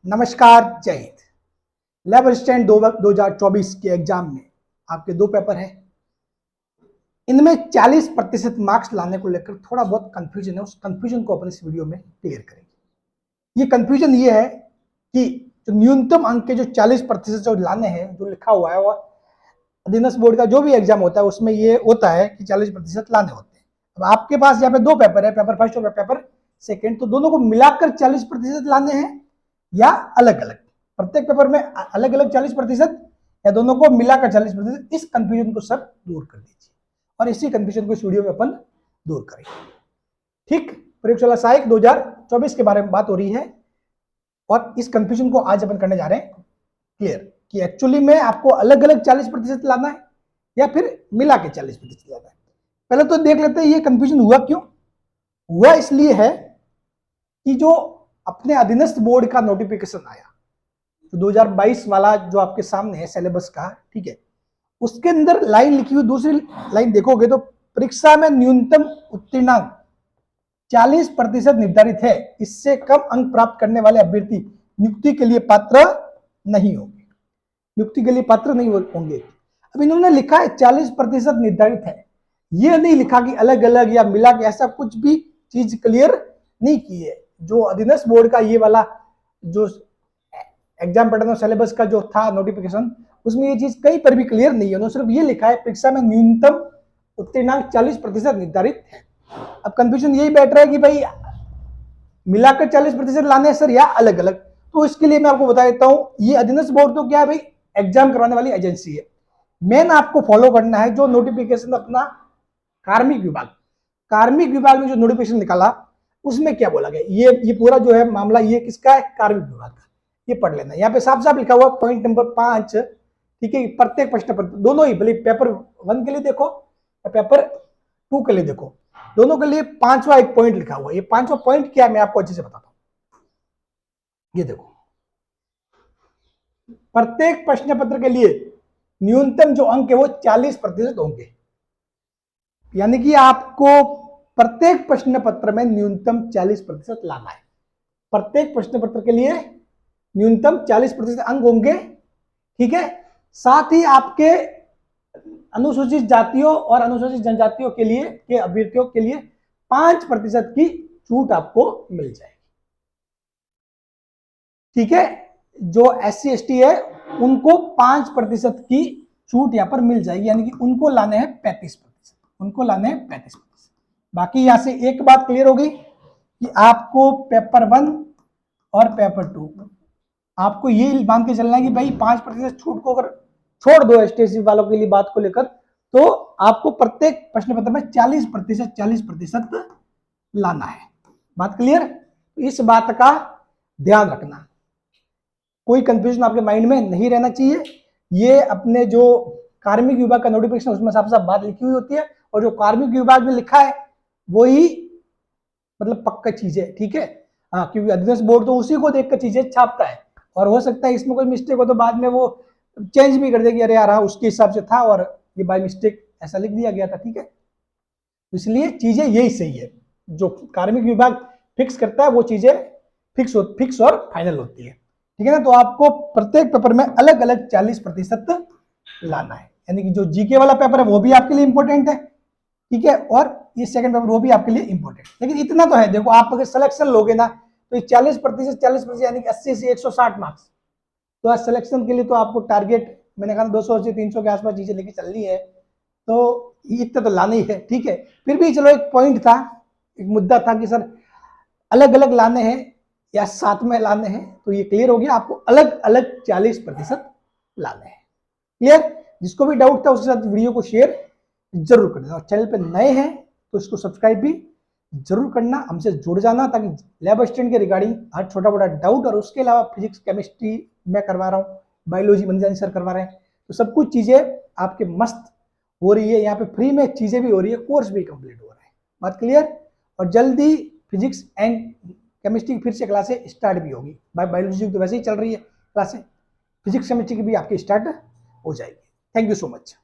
नमस्कार, जय Hind. Lab assistant 2024 के एग्जाम में आपके दो पेपर है। इनमें 40% मार्क्स लाने को लेकर थोड़ा बहुत कंफ्यूजन है। उस कंफ्यूजन को अपन इस वीडियो में क्लियर करेंगे। ये कंफ्यूजन ये है कि जो न्यूनतम अंक के जो 40% जो लाने हैं, जो लिखा हुआ है, वो अधीनस्थ बोर्ड का जो भी एग्जाम होता है उसमें ये होता है कि 40% लाने होते हैं। अब आपके पास यहाँ पे दो पेपर है, पेपर फर्स्ट और पेपर सेकेंड, तो दोनों को मिलाकर 40% लाने हैं या अलग अलग, प्रत्येक पेपर में अलग अलग 40% या दोनों को मिलाकर 40%। इस कंफ्यूजन को सर दूर कर दीजिए और इसी कंफ्यूजन को इस वीडियो में अपन दूर करेंगे। ठीक, प्रयोगशाला सहायक 2024 के बारे में बात हो रही है और इस कंफ्यूजन को आज अपन करने जा रहे हैं क्लियर कि एक्चुअली में आपको अलग अलग 40% लाना है या फिर मिला के 40% लाना है। पहले तो देख लेते हैं ये कंफ्यूजन हुआ क्यों हुआ। इसलिए है कि जो अपने अधीनस्थ बोर्ड का नोटिफिकेशन आया, तो 2022 वाला जो आपके सामने है सिलेबस का, ठीक है, उसके अंदर लाइन लिखी हुई, दूसरी लाइन देखोगे तो परीक्षा में न्यूनतम उत्तीर्णांक 40% निर्धारित है, इससे कम अंक प्राप्त करने वाले अभ्यर्थी नियुक्ति के लिए पात्र नहीं होंगे। नियुक्ति के लिए पात्र नहीं होंगे। अब इन्होंने लिखा है 40% निर्धारित है, ये नहीं लिखा कि अलग अलग या मिला के, ऐसा कुछ भी चीज क्लियर नहीं की है। जो अधीनस्थ बोर्ड का ये वाला जो एग्जाम पैटर्न सिलेबस का जो था नोटिफिकेशन, उसमें ये चीज कहीं पर भी क्लियर नहीं है। उन्होंने सिर्फ ये लिखा है परीक्षा में न्यूनतम उत्तीर्णांक 40% निर्धारित है। अब कंफ्यूजन यही बैठ रहा है कि भाई मिलाकर 40% लाने हैं सर या अलग अलग। तो इसके लिए मैं आपको बता देता हूं, ये अधीनस्थ बोर्ड तो क्या है भाई, एग्जाम करवाने वाली एजेंसी है। मेन आपको फॉलो करना है जो नोटिफिकेशन अपना कार्मिक विभाग ने जो नोटिफिकेशन निकाला उसमें क्या बोला गया। ये पूरा जो है मामला ये किसका है, कार्मिक विभाग का। ये पढ़ लेना, यहाँ पे साफ साफ लिखा हुआ पॉइंट नंबर 5, ठीक है, प्रत्येक प्रश्न पत्र दोनों ही, भले पेपर 1 के लिए देखो या पेपर 2 के लिए देखो, दोनों के लिए 5वां एक पॉइंट लिखा हुआ है। ये 5वां पॉइंट क्या है मैं आपको अच्छे से बताता हूं। ये देखो, प्रत्येक प्रश्न पत्र के लिए न्यूनतम जो अंक है वो 40% होंगे। यानी कि आपको प्रत्येक प्रश्न पत्र में न्यूनतम 40% लाना है। प्रत्येक प्रश्न पत्र के लिए न्यूनतम 40% अंक होंगे, ठीक है। साथ ही आपके अनुसूचित जातियों और अनुसूचित जनजातियों के लिए के अभ्यर्थियों के लिए 5% की छूट आपको मिल जाएगी, ठीक है। जो SC ST है उनको 5% की छूट यहां पर मिल जाएगी, यानी कि उनको लाने हैं 35%, उनको लाने हैं 35%। बाकी यहां से एक बात क्लियर होगी कि आपको पेपर 1 और पेपर 2 आपको ये मान के चलना है कि भाई 5% छूट को अगर छोड़ दो ST वालों के लिए बात को लेकर, तो आपको प्रत्येक प्रश्न पत्र में 40% लाना है। बात क्लियर? इस बात का ध्यान रखना, कोई कंफ्यूजन आपके माइंड में नहीं रहना चाहिए। ये अपने जो कार्मिक विभाग का नोटिफिकेशन उसमें साफ साफ बात लिखी हुई होती है, और जो कार्मिक विभाग में लिखा है वही मतलब पक्का चीज है, ठीक है। हाँ, क्योंकि अधीनस्थ बोर्ड तो उसी को देखकर चीजें छापता है, और हो सकता है इसमें कोई मिस्टेक हो तो बाद में वो चेंज भी कर देगी, अरे यार हाँ उसके हिसाब से था और ये बाय मिस्टेक ऐसा लिख दिया गया था, ठीक है। इसलिए चीजें यही सही है, जो कार्मिक विभाग फिक्स करता है वो चीजें फिक्स और फाइनल होती है, ठीक है ना। तो आपको प्रत्येक पेपर में अलग अलग 40% लाना है, यानी कि जो जीके वाला पेपर है वो भी आपके लिए इंपॉर्टेंट है, ठीक है, और ये सेकंड पेपर वो भी आपके लिए इंपॉर्टेंट। लेकिन इतना तो है, देखो आप अगर सिलेक्शन लोगे ना तो 40% यानी कि 80 से 160 मार्क्स, तो आज सिलेक्शन के लिए तो आपको टारगेट मैंने कहा 200 से 300 के आसपास चीजें लेके चलनी है, तो इतना तो लाना ही है, ठीक है। फिर भी चलो एक पॉइंट था, एक मुद्दा था कि सर अलग अलग लाने हैं या साथ में लाने हैं, तो ये क्लियर हो गया, आपको अलग अलग 40% लाने हैं। क्लियर? जिसको भी डाउट था उसके साथ वीडियो को शेयर जरूर कर देना, और चैनल पे नए हैं तो इसको सब्सक्राइब भी जरूर करना, हमसे जुड़ जाना, ताकि लैब असिस्टेंट के रिगार्डिंग हर छोटा बड़ा डाउट, और उसके अलावा फिजिक्स केमिस्ट्री मैं करवा रहा हूँ, बायोलॉजी मंजानी सर करवा रहे हैं, तो सब कुछ चीजें आपके मस्त हो रही है। यहाँ पे फ्री में चीजें भी हो रही है, कोर्स भी कंप्लीट हो रहा है। बात क्लियर? और जल्दी फिजिक्स एंड केमिस्ट्री की फिर से क्लासें स्टार्ट भी होगी। बायोलॉजी तो वैसे ही चल रही है क्लासें, फिजिक्स केमिस्ट्री की भी आपकी स्टार्ट हो जाएगी। Thank you so much.